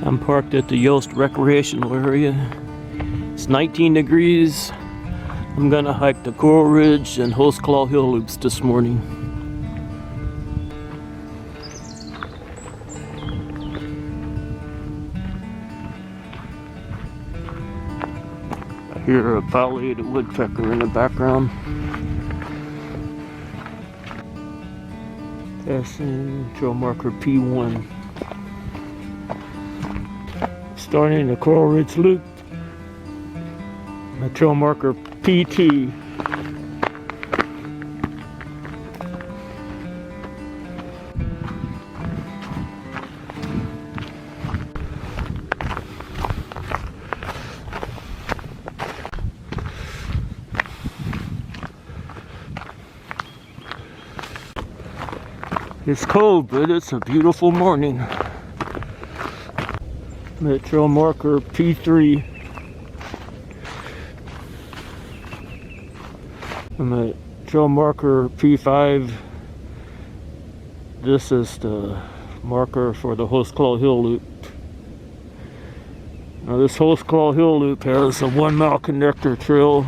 I'm parked at the Yost recreational area. It's 19 degrees. I'm gonna hike the Coral Ridge and Holsclaw Hill loops this morning. I hear a pileated woodpecker in the background. Passing trail marker P1. Starting the Coral Ridge loop. The trail marker PT. It's cold, but it's a beautiful morning. I'm at trail marker P3. I'm at trail marker P5. This is the marker for the Holsclaw Hill loop. Now this Holsclaw Hill loop has a 1 mile connector trail.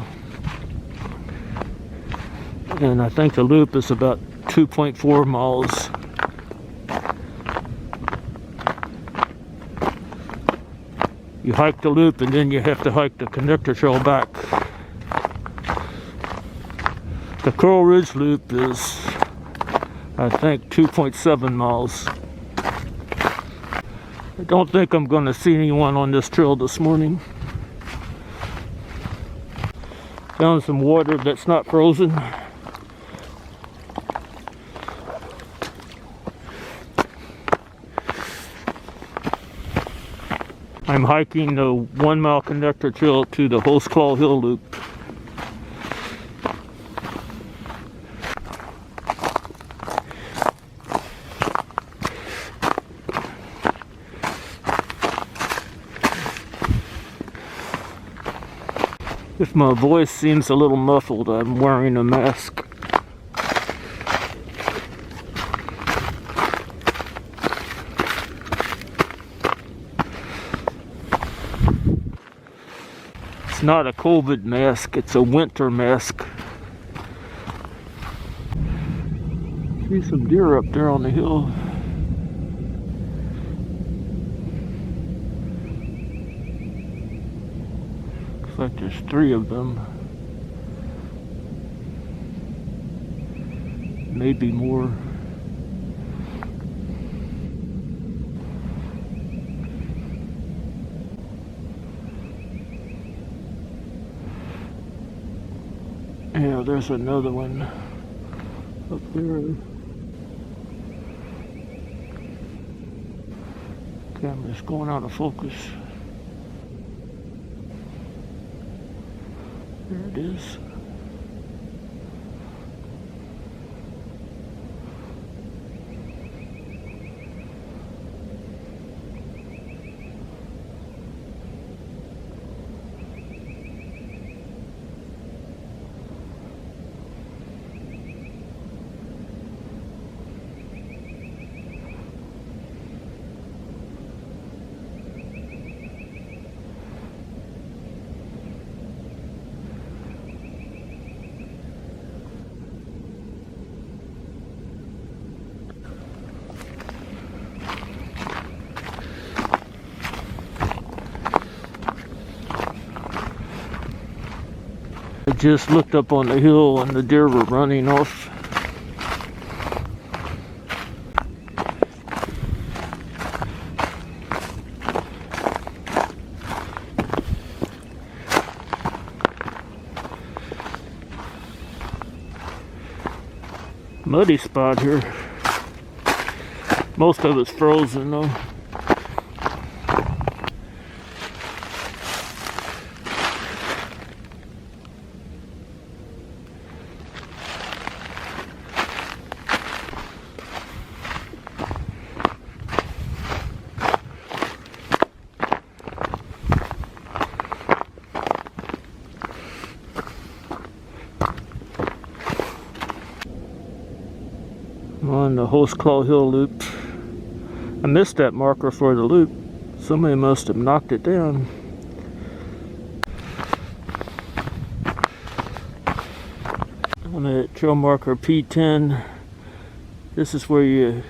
And I think the loop is about 2.4 miles. You hike the loop and then you have to hike the connector trail back. The Coral Ridge loop is, I think, 2.7 miles. I don't think I'm going to see anyone on this trail this morning. Found some water that's not frozen. I'm hiking the 1 mile connector trail to the Holsclaw Hill loop. If my voice seems a little muffled, I'm wearing a mask. It's not a COVID mask, it's a winter mask. See some deer up there on the hill. Looks like there's 3 of them. Maybe more. Yeah, there's another one up there. Camera's going out of focus. There it is. I just looked up on the hill and the deer were running off. Muddy spot here. Most of it's frozen though. I'm on the Holsclaw Hill loop. I missed that marker for the loop, Somebody must have knocked it down. I'm at trail marker P10. This is where you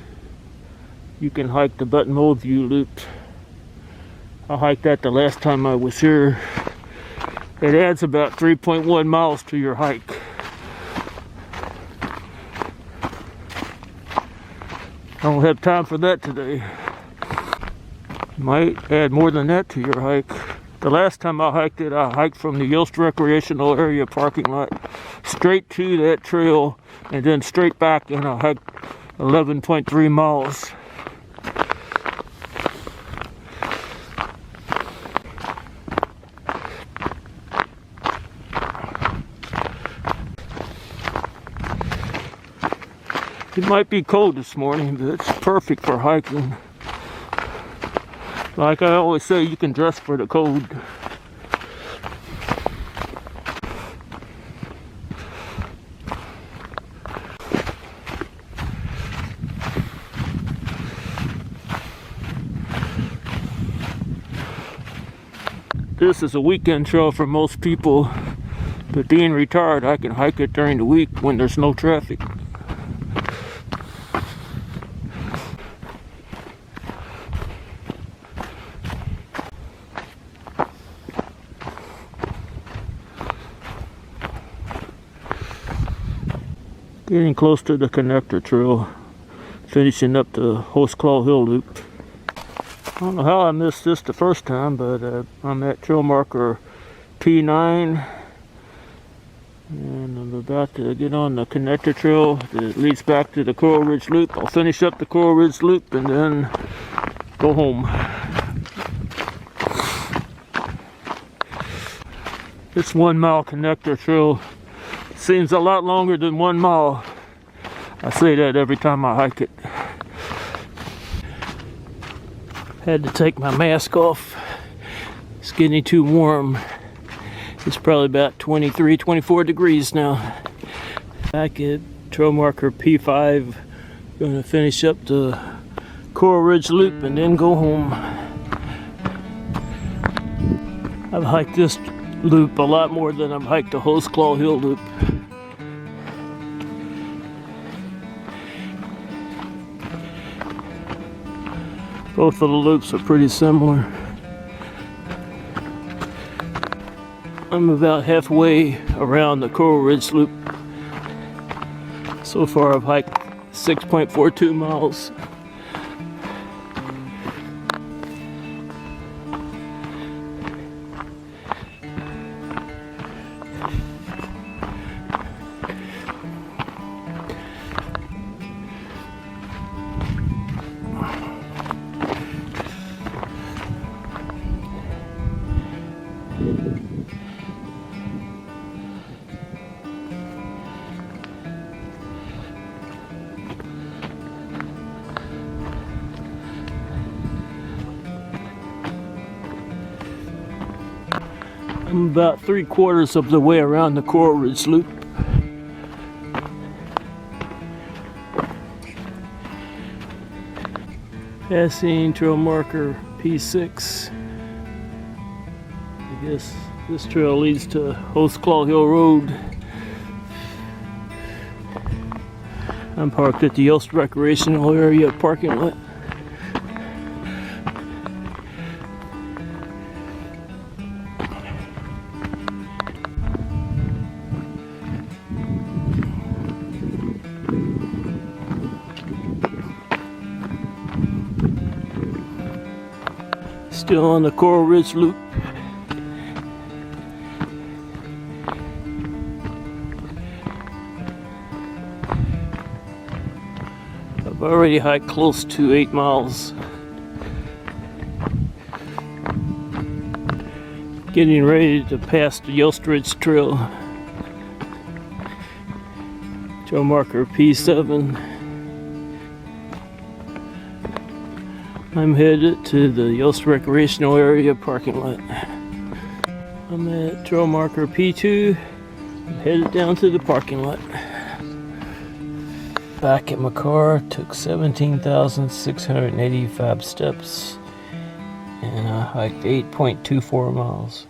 can hike the Buttonwold View Loop. I hiked that the last time I was here. It adds about 3.1 miles to your hike. I don't have time for that today. Might add more than that to your hike. The last time I hiked it, I hiked from the Yost Recreational Area parking lot straight to that trail and then straight back, and I hiked 11.3 miles. It might be cold this morning, but it's perfect for hiking. Like I always say, you can dress for the cold. This is a weekend trail for most people, but being retired, I can hike it during the week when there's no traffic. Getting close to the connector trail, finishing up the Holsclaw Hill Loop. I don't know how I missed this the first time, but I'm at trail marker P9, and I'm about to get on the connector trail that leads back to the Coral Ridge Loop. I'll finish up the Coral Ridge Loop and then go home. This 1 mile connector trail seems a lot longer than 1 mile. I say that every time I hike it. Had to take my mask off. It's getting too warm. It's probably about 23, 24 degrees now. Back at trail marker P5. Gonna finish up the Coral Ridge Loop and then go home. I've hiked this loop a lot more than I've hiked the Holsclaw Hill Loop. Both of the loops are pretty similar. I'm about halfway around the Coral Ridge Loop. So far I've hiked 6.42 miles. I'm about 3/4 of the way around the Coral Ridge Loop. Passing trail marker P6. I guess this trail leads to Holsclaw Hill Road. I'm parked at the Yost Recreational Area parking lot. Still on the Coral Ridge Loop. I've already hiked close to 8 miles. Getting ready to pass the Yost Ridge Trail. Trail marker P7. I'm headed to the Yost Recreational Area parking lot. I'm at trail marker P2. I'm headed down to the parking lot. Back at my car, took 17,685 steps. And like 8.24 miles.